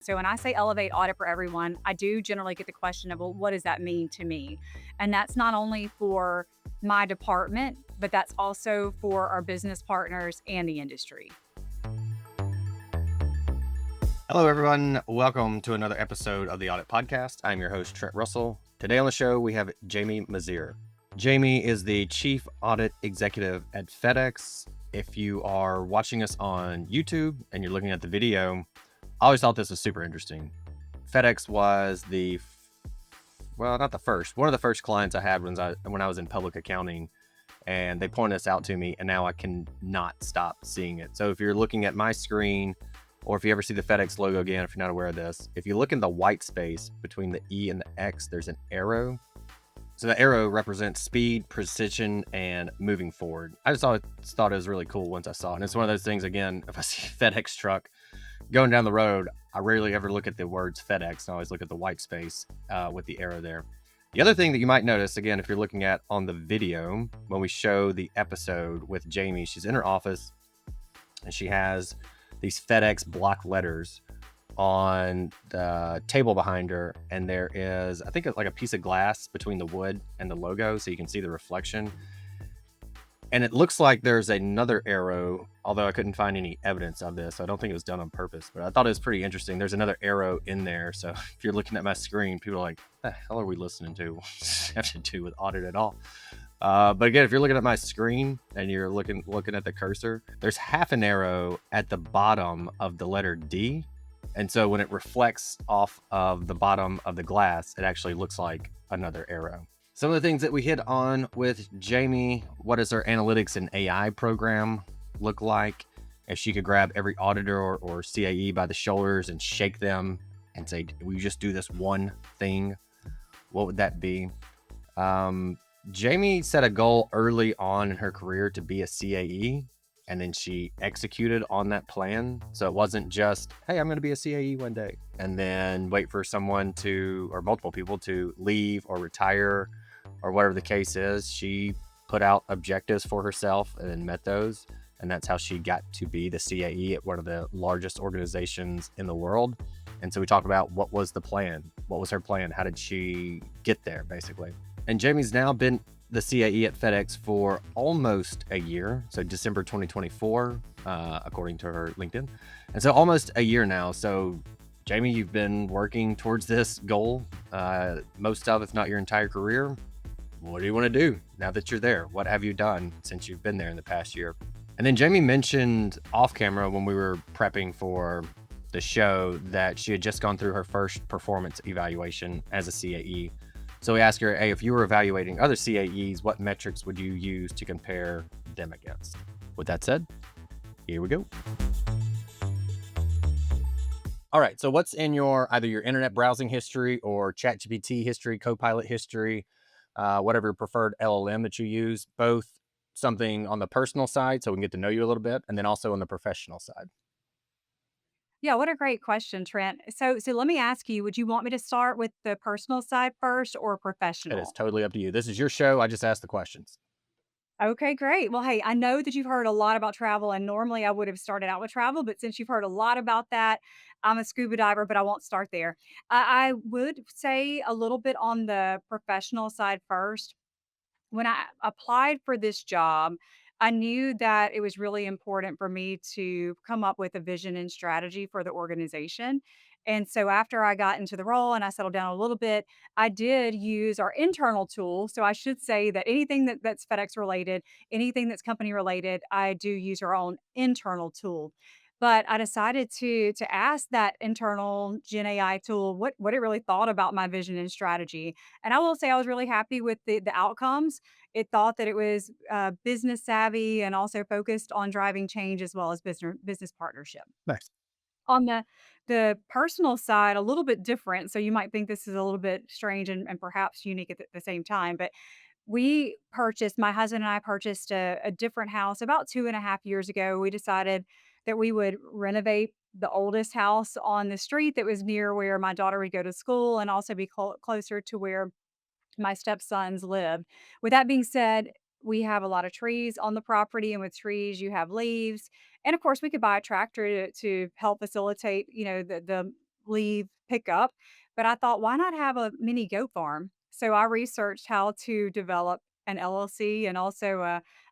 So when I say elevate audit for everyone, I do generally get the question of, well, what does that mean to me? And that's not only for my department, but that's also for our business partners and the industry. Hello, everyone. Welcome to another episode of the Audit Podcast. I'm your host, Trent Russell. Today on the show, we have Jamie Meziere. Jamie is the Chief Audit Executive at FedEx. If you are watching us on YouTube and you're looking at the video, I always thought this was super interesting. FedEx was not the first, one of the first clients I had when I was in public accounting, and they pointed this out to me, and now I can not stop seeing it. So if you're looking at my screen, or if you ever see the FedEx logo again, if you're not aware of this, if you look in the white space between the E and the X, there's an arrow. So the arrow represents speed, precision, and moving forward. I just thought it was really cool once I saw it. And it's one of those things, again, if I see a FedEx truck going down the road, I rarely ever look at the words FedEx. I always look at the white space with the arrow there. The other thing that you might notice, again, if you're looking at on the video, when we show the episode with Jamie, she's in her office and she has these FedEx block letters on the table behind her. And there is, I think, like a piece of glass between the wood and the logo, so you can see the reflection. And it looks like there's another arrow, although I couldn't find any evidence of this. So I don't think it was done on purpose, but I thought it was pretty interesting. There's another arrow in there. So if you're looking at my screen, people are like, what the hell are we listening to? What does it have to do with audit at all? But again, if you're looking at my screen and you're looking at the cursor, there's half an arrow at the bottom of the letter D. And so when it reflects off of the bottom of the glass, it actually looks like another arrow. Some of the things that we hit on with Jamie: what does her analytics and AI program look like? If she could grab every auditor or CAE by the shoulders and shake them and say, will you just do this one thing? What would that be? Jamie set a goal early on in her career to be a CAE, and then she executed on that plan. So it wasn't just, hey, I'm going to be a CAE one day, and then wait for someone or multiple people to leave or retire or whatever the case is. She put out objectives for herself and then met those. And that's how she got to be the CAE at one of the largest organizations in the world. And so we talk about what was the plan? What was her plan? How did she get there, basically? And Jamie's now been the CAE at FedEx for almost a year. So December 2024, according to her LinkedIn. And so almost a year now. So Jamie, you've been working towards this goal most of, if not your entire career. What do you want to do now that you're there? What have you done since you've been there in the past year? And then Jamie mentioned off camera when we were prepping for the show that she had just gone through her first performance evaluation as a CAE. So we asked her, hey, if you were evaluating other CAEs, what metrics would you use to compare them against? With that said, here we go. All right, so what's in either your internet browsing history or ChatGPT history, Copilot history, whatever your preferred LLM that you use, both something on the personal side so we can get to know you a little bit, and then also on the professional side? Yeah, what a great question, Trent. So let me ask you, would you want me to start with the personal side first or It is professional? totally up to you. This is your show. I just asked the questions. Okay, great. Well, hey, I know that you've heard a lot about travel, and normally I would have started out with travel, but since you've heard a lot about that, I'm a scuba diver, but I won't start there. I would say a little bit on the professional side first. When I applied for this job, I knew that it was really important for me to come up with a vision and strategy for the organization. And so after I got into the role and I settled down a little bit, I did use our internal tool. So I should say that anything that's FedEx related, anything that's company related, I do use our own internal tool. But I decided to ask that internal Gen AI tool what it really thought about my vision and strategy. And I will say I was really happy with the outcomes. It thought that it was, business savvy and also focused on driving change as well as business partnership. Nice. On the personal side, a little bit different, so you might think this is a little bit strange and perhaps unique at the same time, but my husband and I purchased a different house about 2.5 years ago. We decided that we would renovate the oldest house on the street that was near where my daughter would go to school and also be closer to where my stepsons live. With that being said, we have a lot of trees on the property, and with trees, you have leaves. And of course, we could buy a tractor to help facilitate, the leave pickup, but I thought, why not have a mini goat farm? So I researched how to develop an LLC and also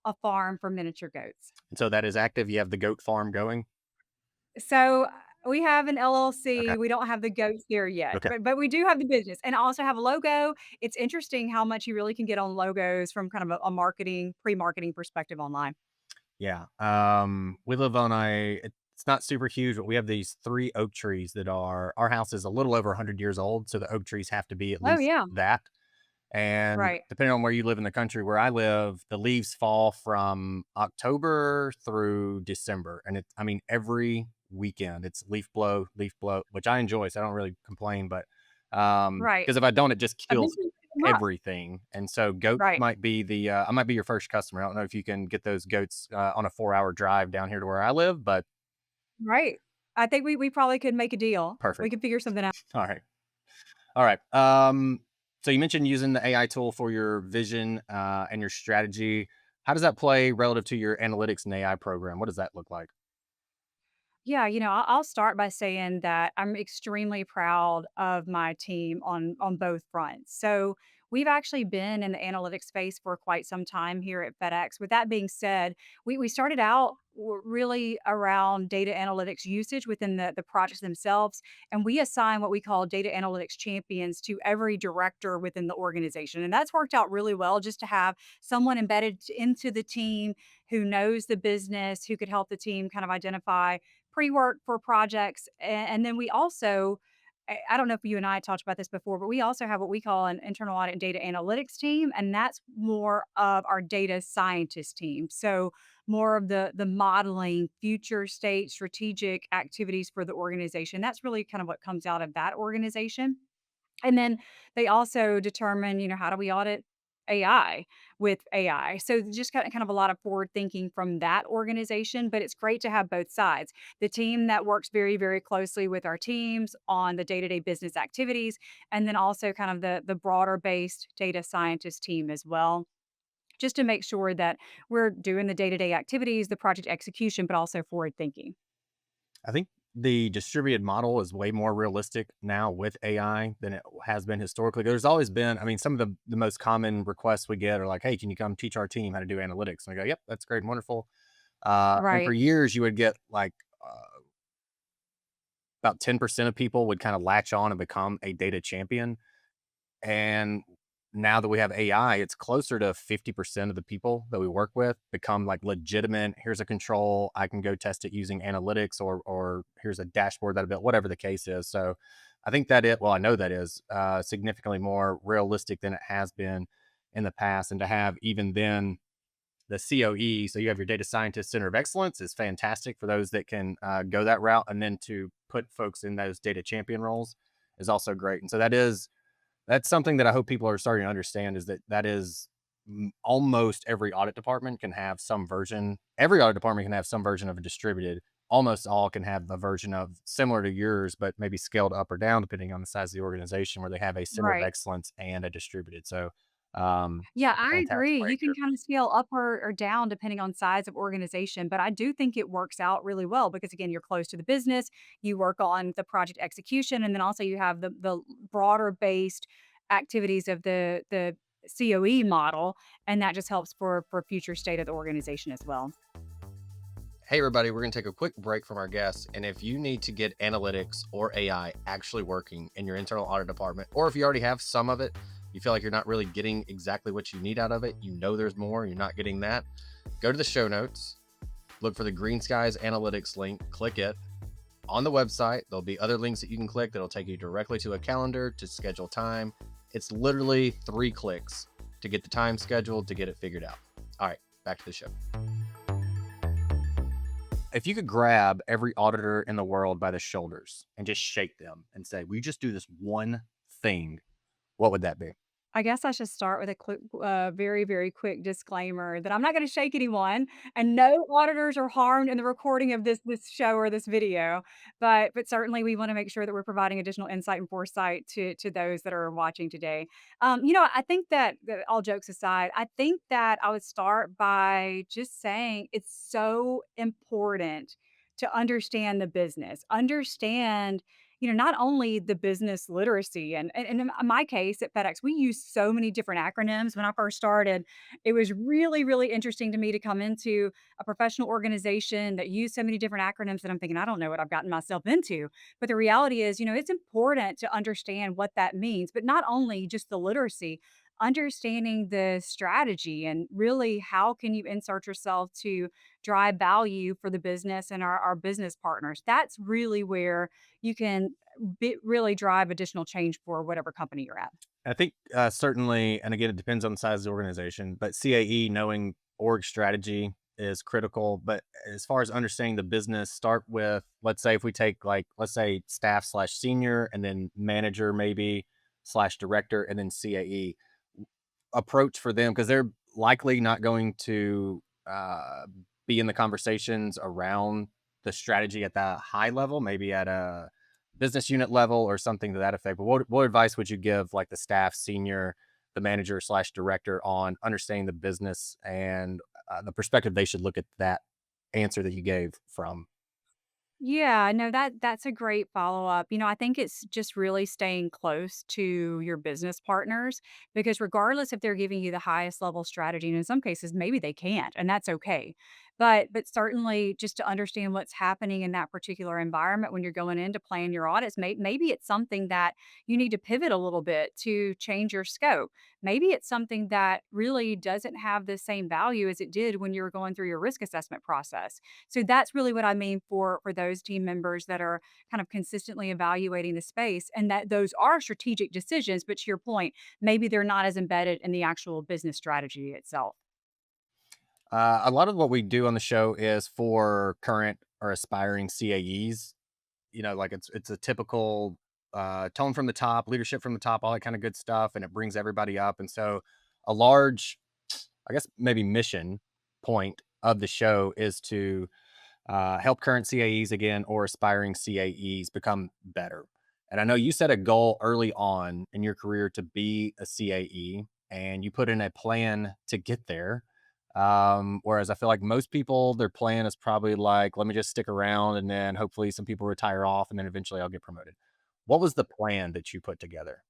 a farm for miniature goats. And so that is active. You have the goat farm going. So we have an Okay. LLC. We don't have the goats there yet, Okay. but we do have the business and I also have a logo. It's interesting how much you really can get on logos from kind of a marketing, pre-marketing perspective online. Yeah. We live on it's not super huge, but we have these three oak trees that are, our house is a little over 100 years old. So the oak trees have to be at Oh least yeah, that. And right. depending on where you live in the country, where I live, the leaves fall from October through December. And I mean, every weekend it's leaf blow, which I enjoy. So I don't really complain, but, Right. because if I don't, it just kills Eventually pick 'em up. everything. And so goats Right. might be I might be your first customer. I don't know if you can get those goats on a 4 hour drive down here to where I live, but Right. I think we probably could make a deal. We perfect. could figure something out. All right. All right. So you mentioned using the AI tool for your vision and your strategy. How does that play relative to your analytics and AI program? What does that look like? Yeah, I'll start by saying that I'm extremely proud of my team on both fronts. So we've actually been in the analytics space for quite some time here at FedEx. With that being said, we started out really around data analytics usage within the projects themselves, and we assign what we call data analytics champions to every director within the organization, and that's worked out really well. Just to have someone embedded into the team who knows the business, who could help the team kind of identify pre-work for projects, and then we also I don't know if you and I talked about this before, but we also have what we call an internal audit and data analytics team, and that's more of our data scientist team. So more of the modeling, future state, strategic activities for the organization. That's really kind of what comes out of that organization. And then they also determine, how do we audit AI with AI? So just kind of a lot of forward thinking from that organization, but it's great to have both sides. The team that works very, very closely with our teams on the day-to-day business activities, and then also kind of the broader based data scientist team as well, just to make sure that we're doing the day-to-day activities, the project execution, but also forward thinking. I think the distributed model is way more realistic now with AI than it has been historically. There's always been, I mean, some of the most common requests we get are like, hey, can you come teach our team how to do analytics? And I go, yep, that's great and wonderful. And for Right, years, you would get like about 10% of people would kind of latch on and become a data champion. And now that we have AI, it's closer to 50% of the people that we work with become like legitimate. Here's a control. I can go test it using analytics, or here's a dashboard that I built, whatever the case is. So I think well, I know that is significantly more realistic than it has been in the past. And to have even then the COE, so you have your data scientist center of excellence, is fantastic for those that can go that route. And then to put folks in those data champion roles is also great. And so that's something that I hope people are starting to understand, is that is almost every audit department can have some version. Every audit department can have some version of a distributed. Almost all can have a version of similar to yours, but maybe scaled up or down depending on the size of the organization, where they have a center of right. excellence and a distributed. So Yeah, it's a I fantastic agree. way You can to. kind of scale up or down depending on size of organization, but I do think it works out really well because again, you're close to the business, you work on the project execution, and then also you have the broader based activities of the COE model, and that just helps for future state of the organization as well. Hey, everybody, we're going to take a quick break from our guests. And if you need to get analytics or AI actually working in your internal audit department, or if you already have some of it, you feel like you're not really getting exactly what you need out of it, there's more, you're not getting that, go to the show notes, look for the Green Skies Analytics link, click it. On the website, there'll be other links that you can click that'll take you directly to a calendar to schedule time. It's literally 3 clicks to get the time scheduled, to get it figured out. All right, back to the show. If you could grab every auditor in the world by the shoulders and just shake them and say, "We just do this one thing," what would that be? I guess I should start with a quick, very, very quick disclaimer that I'm not going to shake anyone, and no auditors are harmed in the recording of this show or this video. But certainly, we want to make sure that we're providing additional insight and foresight to those that are watching today. I think that all jokes aside, I think that I would start by just saying it's so important to understand the business, understand. not only the business literacy and in my case at FedEx, we use so many different acronyms. When I first started, it was really, really interesting to me to come into a professional organization that used so many different acronyms that I'm thinking, I don't know what I've gotten myself into. But the reality is, it's important to understand what that means, but not only just the literacy, understanding the strategy and really how can you insert yourself to drive value for the business and our business partners. That's really where you can really drive additional change for whatever company you're at. I think certainly, and again, it depends on the size of the organization, but CAE knowing org strategy is critical. But as far as understanding the business, start with, let's say, if we take like, let's say staff slash senior and then manager maybe slash director and then CAE approach for them, because they're likely not going to be in the conversations around the strategy at the high level, maybe at a business unit level or something to that effect. But what advice would you give like the staff senior, the manager slash director on understanding the business and the perspective they should look at that answer that you gave from? Yeah, no, that's a great follow-up. I think it's just really staying close to your business partners because regardless if they're giving you the highest level strategy, and in some cases maybe they can't, and that's okay. But certainly just to understand what's happening in that particular environment when you're going in to plan your audits, maybe it's something that you need to pivot a little bit to change your scope. Maybe it's something that really doesn't have the same value as it did when you were going through your risk assessment process. So that's really what I mean for those team members that are kind of consistently evaluating the space and that those are strategic decisions, but to your point, maybe they're not as embedded in the actual business strategy itself. A lot of what we do on the show is for current or aspiring CAEs. Like it's a typical tone from the top, leadership from the top, all that kind of good stuff, and it brings everybody up. And so, a large, I guess, maybe mission point of the show is to help current CAEs again or aspiring CAEs become better. And I know you set a goal early on in your career to be a CAE, and you put in a plan to get there. Whereas I feel like most people, their plan is probably like, let me just stick around and then hopefully some people retire off and then eventually I'll get promoted. What was the plan that you put together?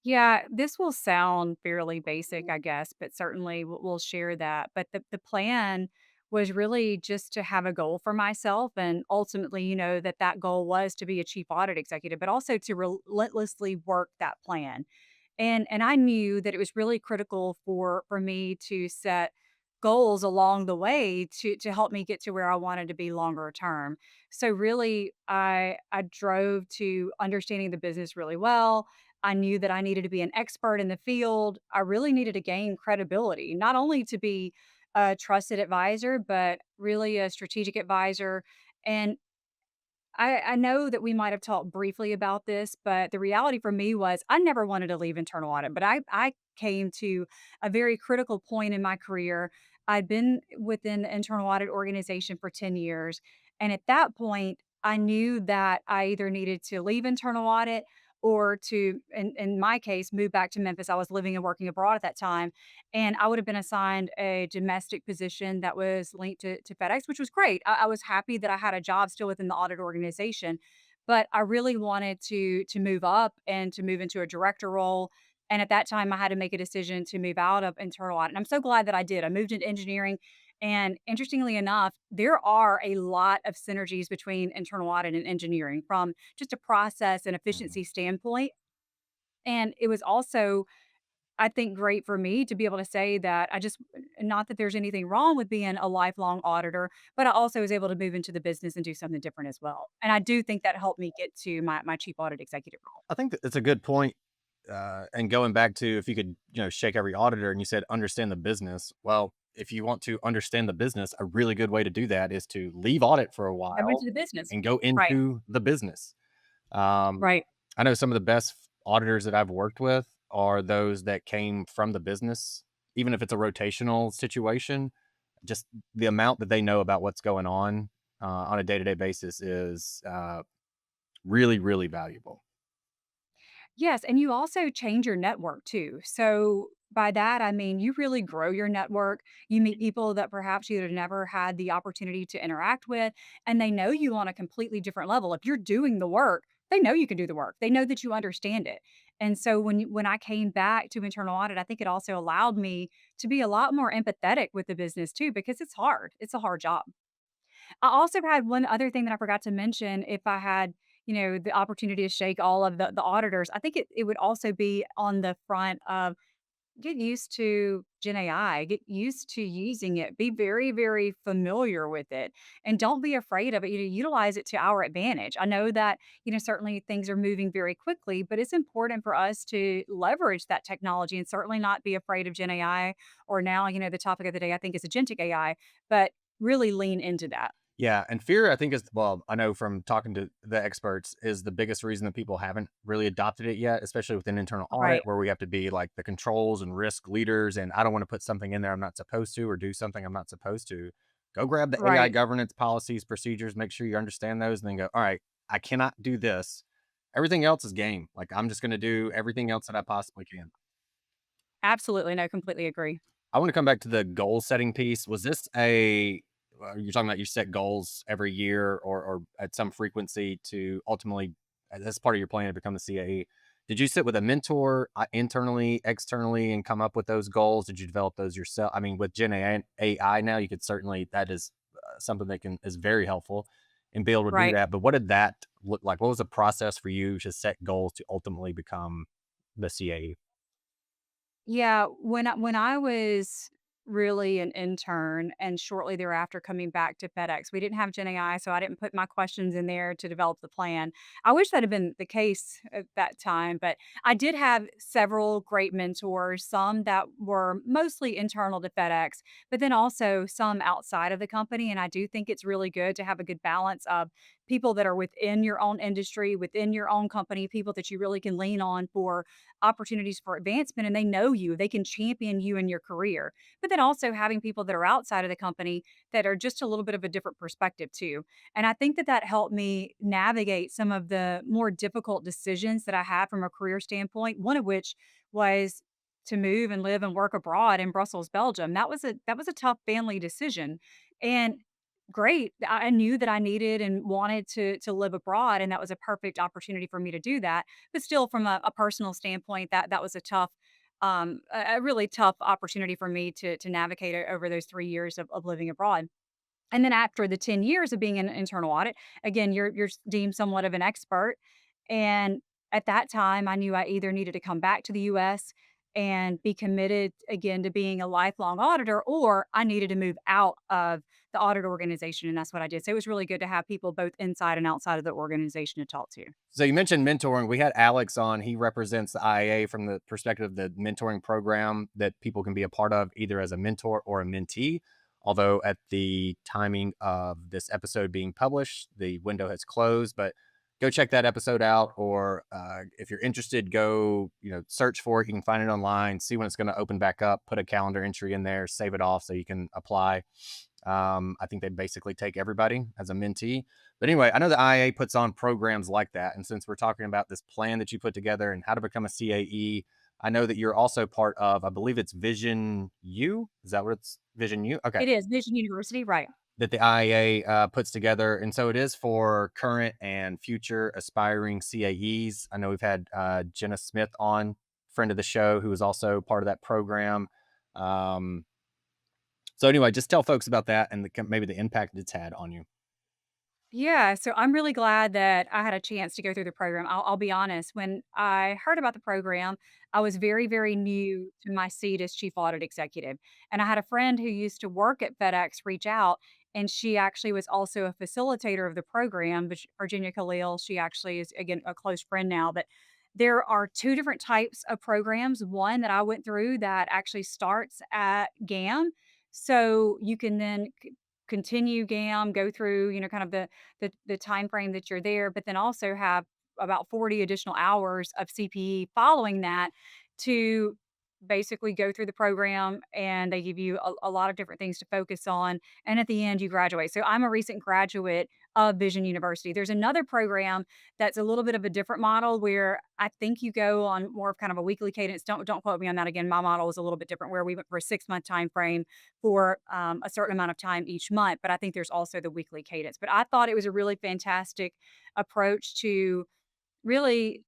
Yeah, this will sound fairly basic, I guess, but certainly we'll share that. But the plan was really just to have a goal for myself. And ultimately, that goal was to be a chief audit executive, but also to relentlessly work that plan. And I knew that it was really critical for me to set goals along the way to help me get to where I wanted to be longer term. So really I drove to understanding the business really well. I knew that I needed to be an expert in the field. I really needed to gain credibility, not only to be a trusted advisor, but really a strategic advisor. And I know that we might have talked briefly about this, but the reality for me was I never wanted to leave internal audit, but I came to a very critical point in my career. I'd been within the internal audit organization for 10 years. And at that point, I knew that I either needed to leave internal audit or to, in my case, move back to Memphis. I was living and working abroad at that time. And I would have been assigned a domestic position that was linked to FedEx, which was great. I was happy that I had a job still within the audit organization, but I really wanted to move up and to move into a director role. And at that time, I had to make a decision to move out of internal audit. And I'm so glad that I did. I moved into engineering. And interestingly enough, there are a lot of synergies between internal audit and engineering from just a process and Mhm. efficiency standpoint. And it was also I think great for me to be able to say that I just not that there's anything wrong with being a lifelong auditor, but I also was able to move into the business and do something different as well. And I do think that helped me get to my chief audit executive role. I think that it's a good point. And going back to if you could, shake every auditor and you said understand the business. Well, if you want to understand the business, a really good way to do that is to leave audit for a I went while to the business. and go Right, into the business. Um, right. I know some of the best auditors that I've worked with are those that came from the business, even if it's a rotational situation. Just the amount that they know about what's going on a day to day basis is really, really valuable. Yes, and you also change your network too. So by that, I mean you really grow your network. You meet people that perhaps you'd have never had the opportunity to interact with, and they know you on a completely different level. If you're doing the work, they know you can do the work. They know that you understand it. And so when I came back to internal audit, I think it also allowed me to be a lot more empathetic with the business too, because it's hard. It's a hard job. I also had one other thing that I forgot to mention. If I had, the opportunity to shake all of the auditors, I think it would also be on the front of get used to Gen AI, get used to using it, be very, very familiar with it, and don't be afraid of it. Utilize it to our advantage. I know that, certainly things are moving very quickly, but it's important for us to leverage that technology and certainly not be afraid of Gen AI or now, the topic of the day, I think is agentic AI, but really lean into that. Yeah, and fear, I think is well, I know from talking to the experts, is the biggest reason that people haven't really adopted it yet, especially within internal audit, Right. where we have to be like the controls and risk leaders. And I don't want to put something in there I'm not supposed to, or do something I'm not supposed to. Go grab the AI Right. governance policies, procedures, make sure you understand those, and then go, all right, I cannot do this. Everything else is game. Like I'm just going to do everything else that I possibly can. Absolutely. No, completely agree. I want to come back to the goal setting piece. Was this a you're talking about you set goals every year or at some frequency to ultimately that's part of your plan to become the CAE. Did you sit with a mentor internally, externally, and come up with those goals? Did you develop those yourself? I mean, with AI now, you could certainly that is something that can is very helpful and be able to do Right. that. But what did that look like? What was the process for you to set goals to ultimately become the CAE? Yeah, when I was really an intern and shortly thereafter coming back to FedEx, we didn't have Gen AI, so I didn't put my questions in there to develop the plan. I wish that had been the case at that time, but I did have several great mentors, some that were mostly internal to FedEx, but then also some outside of the company. And I do think it's really good to have a good balance of people that are within your own industry, within your own company, people that you really can lean on for opportunities for advancement and they know you, they can champion you in your career. But then also having people that are outside of the company that are just a little bit of a different perspective too. And I think that that helped me navigate some of the more difficult decisions that I had from a career standpoint, one of which was to move and live and work abroad in Brussels, Belgium. That was a tough family decision. And great. I knew that I needed and wanted to live abroad and that was a perfect opportunity for me to do that. But still from a personal standpoint, that was a tough, a really tough opportunity for me to navigate over those 3 years of living abroad. And then after the 10 years of being in internal audit, again, you're deemed somewhat of an expert. And at that time, I knew I either needed to come back to the US and be committed again to being a lifelong auditor, or I needed to move out of the audit organization. And that's what I did. So it was really good to have people both inside and outside of the organization to talk to. So you mentioned mentoring. We had Alex on. He represents the IAA from the perspective of the mentoring program that people can be a part of either as a mentor or a mentee. Although at the timing of this episode being published, the window has closed, but go check that episode out. Or if you're interested, go, search for it. You can find it online, see when it's going to open back up, put a calendar entry in there, save it off so you can apply. I think they basically take everybody as a mentee. But anyway, I know the IA puts on programs like that. And since we're talking about this plan that you put together and how to become a CAE, I know that you're also part of, I believe it's Vision U. Is that what it's Vision U? Okay. It is Vision University, right? That the IAA puts together. And so it is for current and future aspiring CAEs. I know we've had Jenna Smith on, friend of the show, who is also part of that program. Um, so anyway, just tell folks about that and maybe the impact it's had on you. Yeah, so I'm really glad that I had a chance to go through the program. I'll be honest, when I heard about the program, I was very, very new to my seat as Chief Audit Executive. And I had a friend who used to work at FedEx reach out, and she actually was also a facilitator of the program, Virginia Khalil. She actually is, again, a close friend now. But there are two different types of programs. One that I went through that actually starts at GAM. So you can then continue GAM, go through, kind of the time frame that you're there, but then also have about 40 additional hours of CPE following that to basically go through the program and they give you a lot of different things to focus on and at the end you graduate. So I'm a recent graduate of Vision University. There's another program that's a little bit of a different model where I think you go on more of kind of a weekly cadence. Don't quote me on that again. My model is a little bit different where we went for a 6 month time frame for a certain amount of time each month. But I think there's also the weekly cadence. But I thought it was a really fantastic approach to really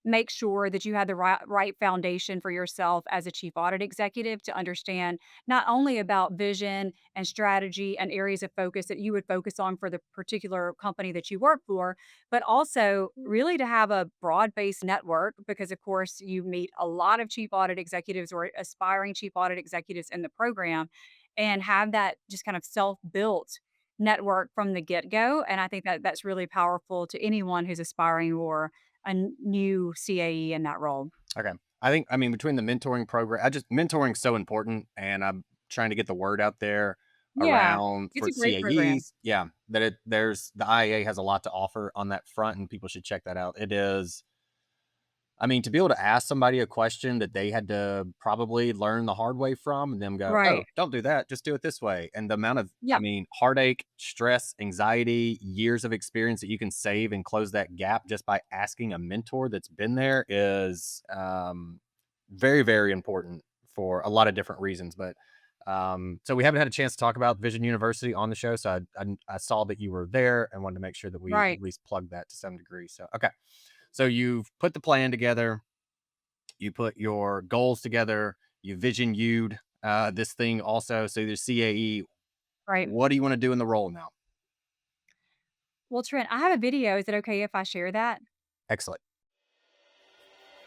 make sure that you had the right foundation for yourself as a chief audit executive to understand not only about vision and strategy and areas of focus that you would focus on for the particular company that you work for, but also really to have a broad-based network because of course you meet a lot of chief audit executives or aspiring chief audit executives in the program and have that just kind of self-built network from the get-go. And I think that that's really powerful to anyone who's aspiring or new CAE in that role. Okay. I mean, between the mentoring program, mentoring's so important, and I'm trying to get the word out there Yeah, around it's for a great program. CAEs. Yeah, that there's the IAA has a lot to offer on that front, and people should check that out. It is, I mean, to be able to ask somebody a question that they had to probably learn the hard way from, and them go, Right. "Oh, don't do that. Just do it this way." And the amount of, I Yep. mean, heartache, stress, anxiety, years of experience that you can save and close that gap just by asking a mentor that's been there is very, very important for a lot of different reasons. But so we haven't had a chance to talk about Vision University on the show, so I saw that you were there and wanted to make sure that we Right. at least plug that to some degree. So okay. So you've put the plan together, you put your goals together, you vision you'd this thing also. So there's CAE. Right. What do you want to do in the role now? Well, Trent, I have a video. Is it okay if I share that? Excellent.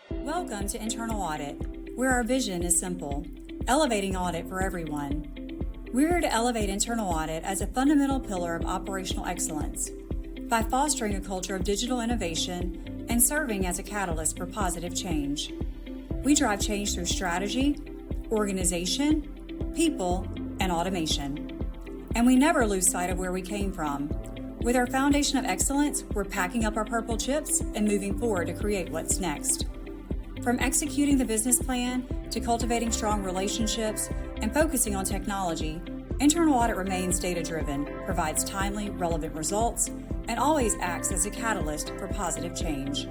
Welcome to Internal Audit, where our vision is simple: elevating audit for everyone. We're here to elevate internal audit as a fundamental pillar of operational excellence by fostering a culture of digital innovation and serving as a catalyst for positive change. We drive change through strategy, organization, people, and automation. And we never lose sight of where we came from. With our foundation of excellence, we're packing up our purple chips and moving forward to create what's next. From executing the business plan to cultivating strong relationships and focusing on technology, internal audit remains data-driven, provides timely, relevant results, and always acts as a catalyst for positive change.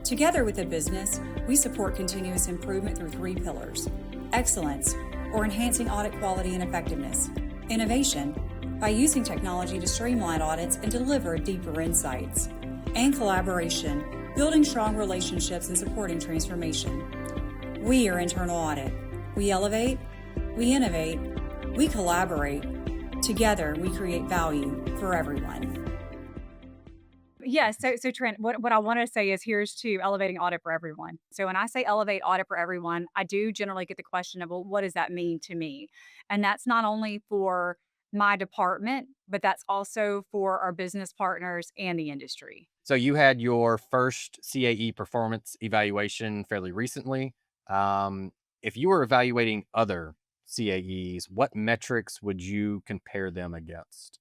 Together with the business, we support continuous improvement through three pillars: excellence, or enhancing audit quality and effectiveness; innovation, by using technology to streamline audits and deliver deeper insights; and collaboration, building strong relationships and supporting transformation. We are Internal Audit. We elevate, we innovate, we collaborate. Together, we create value for everyone. Yeah, so Trent, what I want to say is here's to elevating audit for everyone. So when I say elevate audit for everyone, I do generally get the question of, well, what does that mean to me? And that's not only for my department, but that's also for our business partners and the industry. So you had your first CAE performance evaluation fairly recently. Um, if you were evaluating other CAEs, what metrics would you compare them against?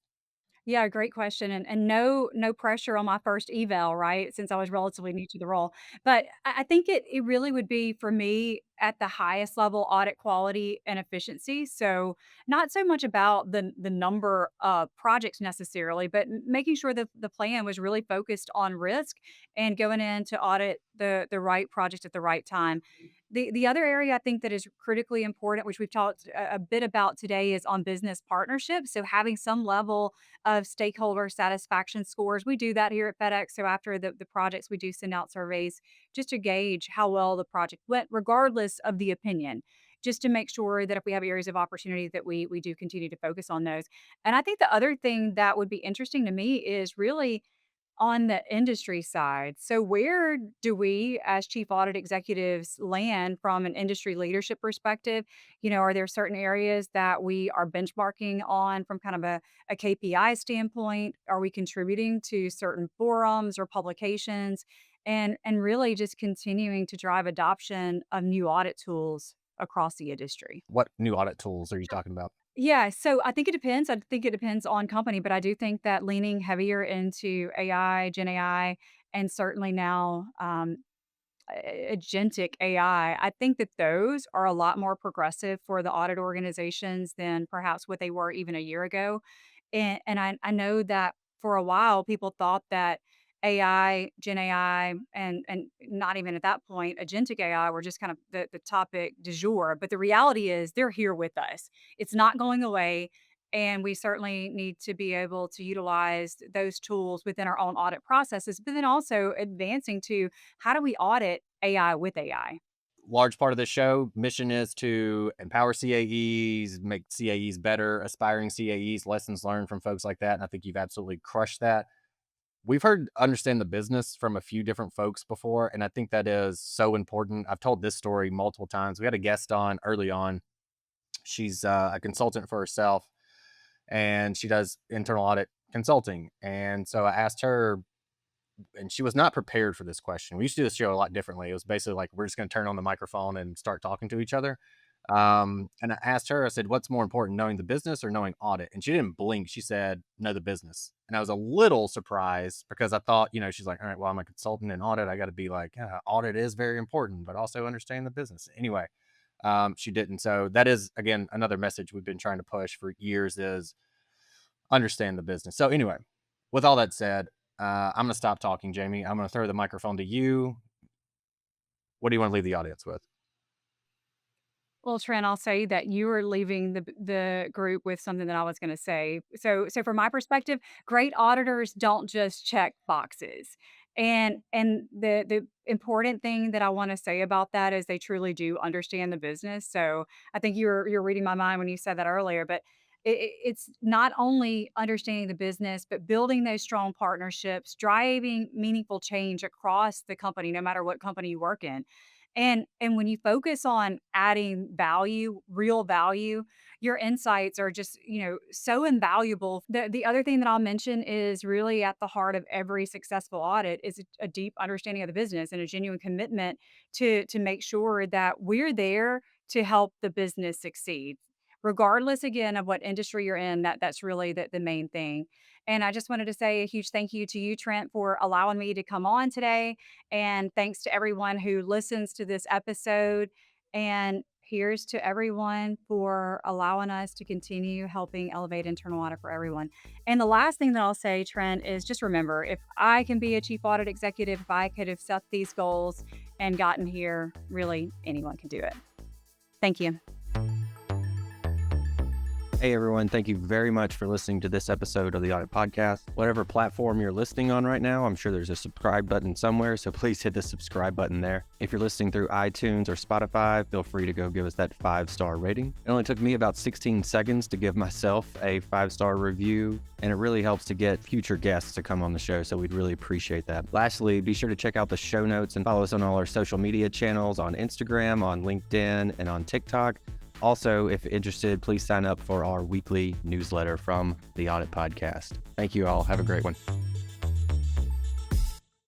Yeah, great question, and no pressure on my first eval, right? Since I was relatively new to the role. But I think it really would be for me at the highest level audit quality and efficiency. So not so much about the number of projects necessarily, but making sure that the plan was really focused on risk and going in to audit the right project at the right time. The other area I think that is critically important, which we've talked a bit about today, is on business partnerships. So having some level of stakeholder satisfaction scores. We do that here at FedEx. So after the projects, we do send out surveys just to gauge how well the project went, regardless of the opinion, just to make sure that if we have areas of opportunity that we do continue to focus on those. And I think the other thing that would be interesting to me is really on the industry side. So where do we as chief audit executives land from an industry leadership perspective? You know, are there certain areas that we are benchmarking on from kind of a KPI standpoint? Are we contributing to certain forums or publications? And really just continuing to drive adoption of new audit tools across the industry. What new audit tools are you talking about? Yeah, so I think it depends. I think it depends on company, but I do think that leaning heavier into AI, Gen AI, and certainly now agentic AI, I think that those are a lot more progressive for the audit organizations than perhaps what they were even a year ago. And I know that for a while, people thought that AI, Gen AI, and not even at that point, agentic AI were just kind of the topic du jour. But the reality is they're here with us. It's not going away. And we certainly need to be able to utilize those tools within our own audit processes, but then also advancing to how do we audit AI with AI? Large part of the show mission is to empower CAEs, make CAEs better, aspiring CAEs, lessons learned from folks like that. And I think you've absolutely crushed that. We've heard understand the business from a few different folks before, and I think that is so important. I've told this story multiple times. We had a guest on early on. She's a consultant for herself, and she does internal audit consulting. And so I asked her, and she was not prepared for this question. We used to do this show a lot differently. It was basically like we're just going to turn on the microphone and start talking to each other. And I asked her, I said, what's more important, knowing the business or knowing audit? And she didn't blink. She said, know the business. And I was a little surprised because I thought, she's like, all right, well, I'm a consultant in audit. I got to be like, yeah, audit is very important, but also understand the business. Anyway, she didn't. So that is, again, another message we've been trying to push for years is understand the business. So anyway, with all that said, I'm going to stop talking, Jamie. I'm going to throw the microphone to you. What do you want to leave the audience with? Well, Trent, I'll say that you are leaving the group with something that I was gonna say. So from my perspective, great auditors don't just check boxes. And the important thing that I wanna say about that is they truly do understand the business. So I think you're reading my mind when you said that earlier, but it's not only understanding the business, but building those strong partnerships, driving meaningful change across the company, no matter what company you work in. And when you focus on adding value, real value, your insights are just, so invaluable. The other thing that I'll mention is really at the heart of every successful audit is a deep understanding of the business and a genuine commitment to make sure that we're there to help the business succeed. Regardless again of what industry you're in, that's really the main thing. And I just wanted to say a huge thank you to you, Trent, for allowing me to come on today. And thanks to everyone who listens to this episode. And here's to everyone for allowing us to continue helping elevate internal audit for everyone. And the last thing that I'll say, Trent, is just remember if I can be a chief audit executive, if I could have set these goals and gotten here, really anyone can do it. Thank you. Hey everyone, thank you very much for listening to this episode of the Audit Podcast. Whatever platform you're listening on right now, I'm sure there's a subscribe button somewhere, so please hit the subscribe button there. If you're listening through iTunes or Spotify, feel free to go give us that 5-star rating. It only took me about 16 seconds to give myself a 5-star review, and it really helps to get future guests to come on the show, so we'd really appreciate that. Lastly, be sure to check out the show notes and follow us on all our social media channels on Instagram, on LinkedIn, and on TikTok. Also, if interested, please sign up for our weekly newsletter from the Audit Podcast. Thank you all. Have a great one.